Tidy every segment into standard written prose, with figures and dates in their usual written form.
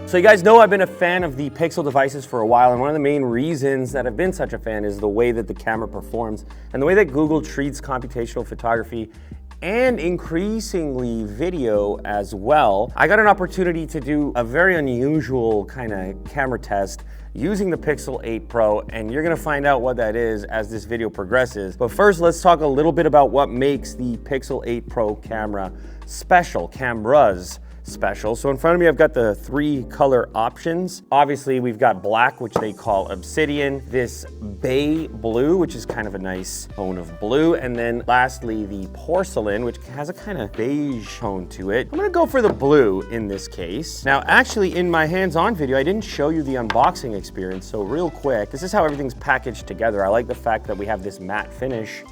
So you guys know I've been a fan of the Pixel devices for a while, and one of the main reasons that I've been such a fan is the way that the camera performs and the way that Google treats computational photography and increasingly video as well. I got an opportunity to do a very unusual kind of camera test using the Pixel 8 Pro, and you're gonna find out what that is as this video progresses. But first, let's talk a little bit about what makes the Pixel 8 Pro cameras special. So in front of me, I've got the 3 color options. Obviously, we've got black, which they call obsidian, this bay blue, which is kind of a nice tone of blue, and then lastly, the porcelain, which has a kind of beige tone to it. I'm gonna go for the blue in this case. Now, actually, in my hands-on video, I didn't show you the unboxing experience, so real quick, this is how everything's packaged together. I like the fact that we have this matte finish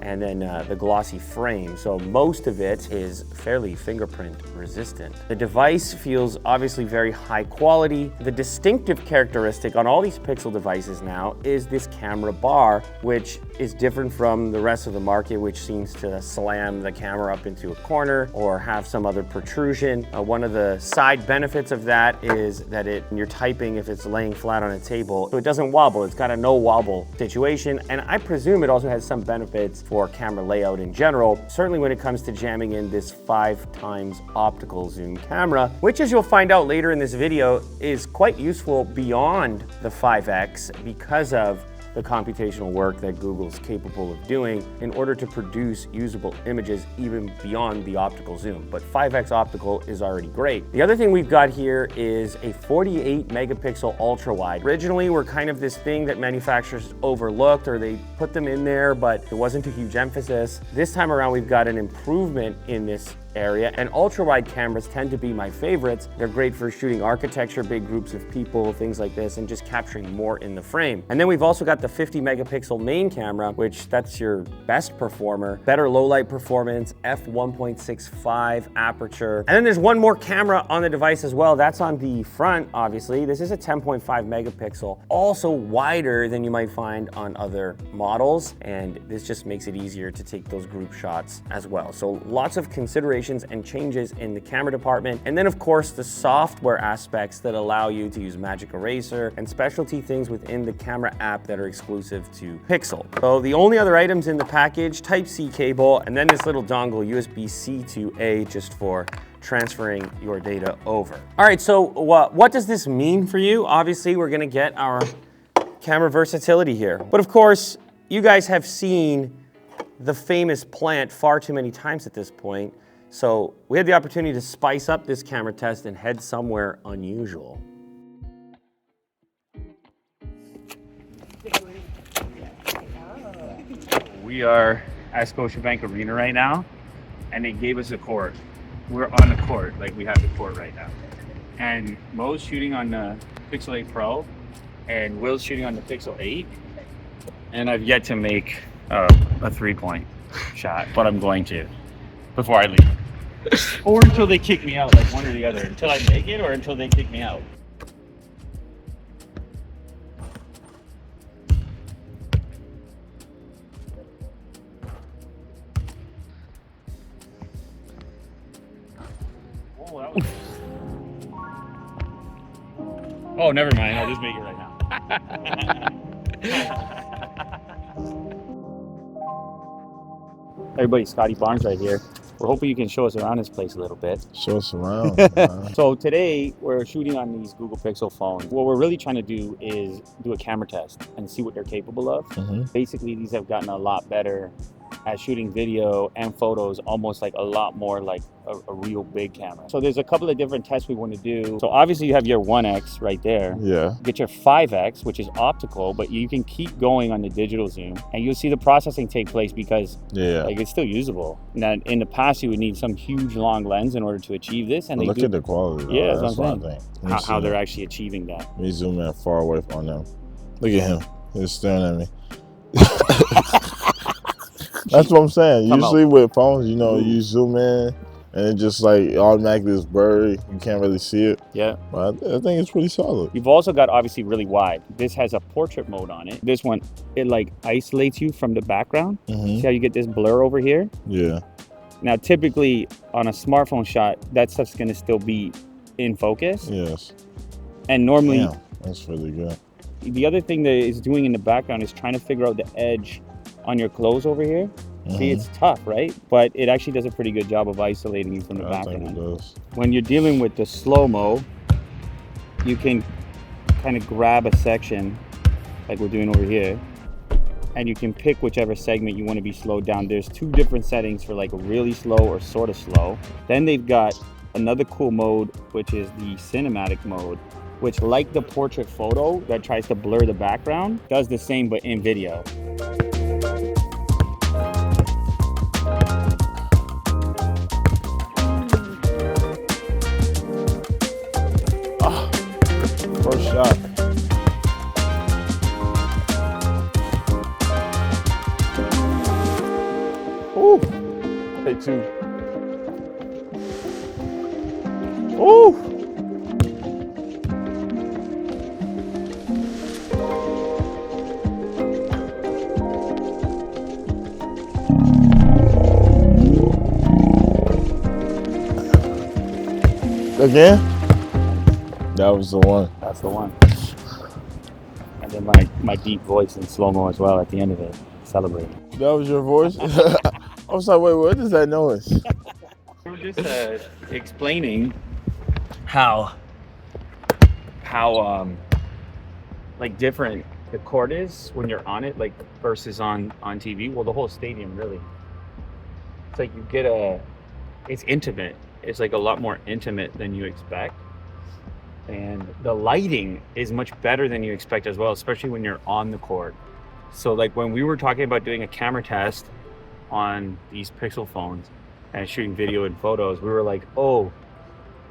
and then the glossy frame. So most of it is fairly fingerprint resistant. The device feels obviously very high quality. The distinctive characteristic on all these Pixel devices now is this camera bar, which is different from the rest of the market, which seems to slam the camera up into a corner or have some other protrusion. One of the side benefits of that is that when you're typing, if it's laying flat on a table, so it doesn't wobble. It's got a no wobble situation. And I presume it also has some benefits for camera layout in general, certainly when it comes to jamming in this 5x optical zoom camera, which, as you'll find out later in this video, is quite useful beyond the 5x because of the computational work that Google's capable of doing in order to produce usable images even beyond the optical zoom. But 5x optical is already great. The other thing we've got here is a 48 megapixel ultra wide. Originally, were kind of this thing that manufacturers overlooked, or they put them in there, but it wasn't a huge emphasis. This time around, we've got an improvement in this area, and ultra wide cameras tend to be my favorites. They're great for shooting architecture, big groups of people, things like this, and just capturing more in the frame. And then we've also got the 50 megapixel main camera, which that's your best performer, better low light performance, f1.65 aperture. And then there's one more camera on the device as well. That's on the front, obviously. This is a 10.5 megapixel, also wider than you might find on other models. And this just makes it easier to take those group shots as well. So lots of considerations and changes in the camera department. And then of course the software aspects that allow you to use Magic Eraser and specialty things within the camera app that are exclusive to Pixel. So the only other items in the package, Type-C cable, and then this little dongle, USB-C to A, just for transferring your data over. All right, so what does this mean for you? Obviously, we're gonna get our camera versatility here. But of course, you guys have seen the famous plant far too many times at this point. So we had the opportunity to spice up this camera test and head somewhere unusual. We are at Scotiabank Arena right now, and they gave us a court. We're on the court, like we have the court right now. And Mo's shooting on the Pixel 8 Pro, and Will's shooting on the Pixel 8. And I've yet to make a 3-point shot, but I'm going to before I leave. Or until they kick me out, like one or the other. Until I make it or until they kick me out. Oh, that was... Oh, never mind. I'll just make it right now. Everybody, Scotty Barnes right here. We're hoping you can show us around this place a little bit. Show us around. So today we're shooting on these Google Pixel phones. What we're really trying to do is do a camera test and see what they're capable of. Basically, these have gotten a lot better at shooting video and photos, almost like a lot more like a real big camera. So there's a couple of different tests we want to do. So obviously you have your 1X right there. Yeah. Get your 5X, which is optical, but you can keep going on the digital zoom and you'll see the processing take place because like it's still usable. Now in the past you would need some huge long lens in order to achieve this. And look at the quality. Though. Yeah, that's what I'm saying. How they're actually achieving that. Let me zoom in far away from them. Look at him. He's staring at me. That's what I'm saying. Usually with phones, you know, you zoom in and it just like automatically is blurry. You can't really see it. Yeah. But I think it's pretty solid. You've also got obviously really wide. This has a portrait mode on it. This one, it like isolates you from the background. See how you get this blur over here? Yeah. Now, typically on a smartphone shot, that stuff's gonna still be in focus. Yes. And normally, Damn, that's really good. the other thing that it's doing in the background is trying to figure out the edge on your clothes over here. See, it's tough, right? But it actually does a pretty good job of isolating you from the background. I think it does. When you're dealing with the slow-mo, you can kind of grab a section like we're doing over here, and you can pick whichever segment you want to be slowed down. There's 2 different settings for like really slow or sort of slow. Then they've got another cool mode, which is the cinematic mode, which, like the portrait photo that tries to blur the background, does the same but in video. First shot. Ooh. Take 2. Ooh. Again? That was the one. That's the one. And then my deep voice in slow-mo as well at the end of it, celebrating. That was your voice? I was like, wait, what is that noise? We were just explaining how like different the court is when you're on it, like versus on TV. Well, the whole stadium really. It's like you get it's intimate. It's like a lot more intimate than you expect. And the lighting is much better than you expect as well, especially when you're on the court. So like when we were talking about doing a camera test on these Pixel phones and shooting video and photos, we were like, oh,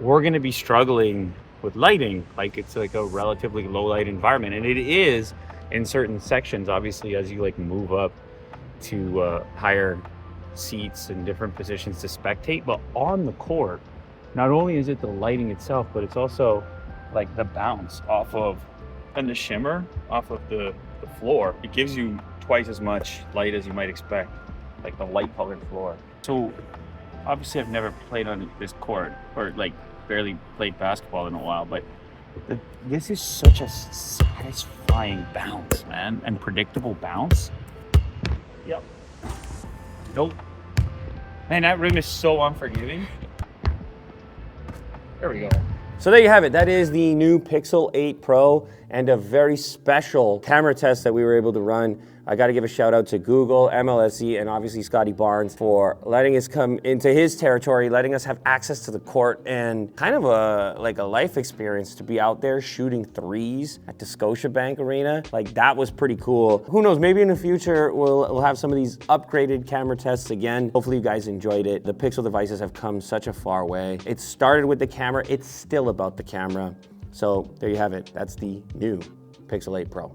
we're gonna be struggling with lighting. Like it's like a relatively low light environment. And it is in certain sections, obviously, as you like move up to higher seats and different positions to spectate. But on the court, not only is it the lighting itself, but it's also like the bounce off of and the shimmer off of the floor. It gives you twice as much light as you might expect, like the light colored floor. So obviously I've never played on this court or like barely played basketball in a while, but this is such a satisfying bounce, man, and predictable bounce. Yep. Nope. Man, that rim is so unforgiving. There we go. So there you have it. That is the new Pixel 8 Pro and a very special camera test that we were able to run. I got to give a shout out to Google, MLSE, and obviously Scotty Barnes for letting us come into his territory, letting us have access to the court, and kind of a life experience to be out there shooting threes at the Scotiabank Arena. Like that was pretty cool. Who knows, maybe in the future we'll have some of these upgraded camera tests again. Hopefully you guys enjoyed it. The Pixel devices have come such a far way. It started with the camera, it's still about the camera. So there you have it. That's the new Pixel 8 Pro.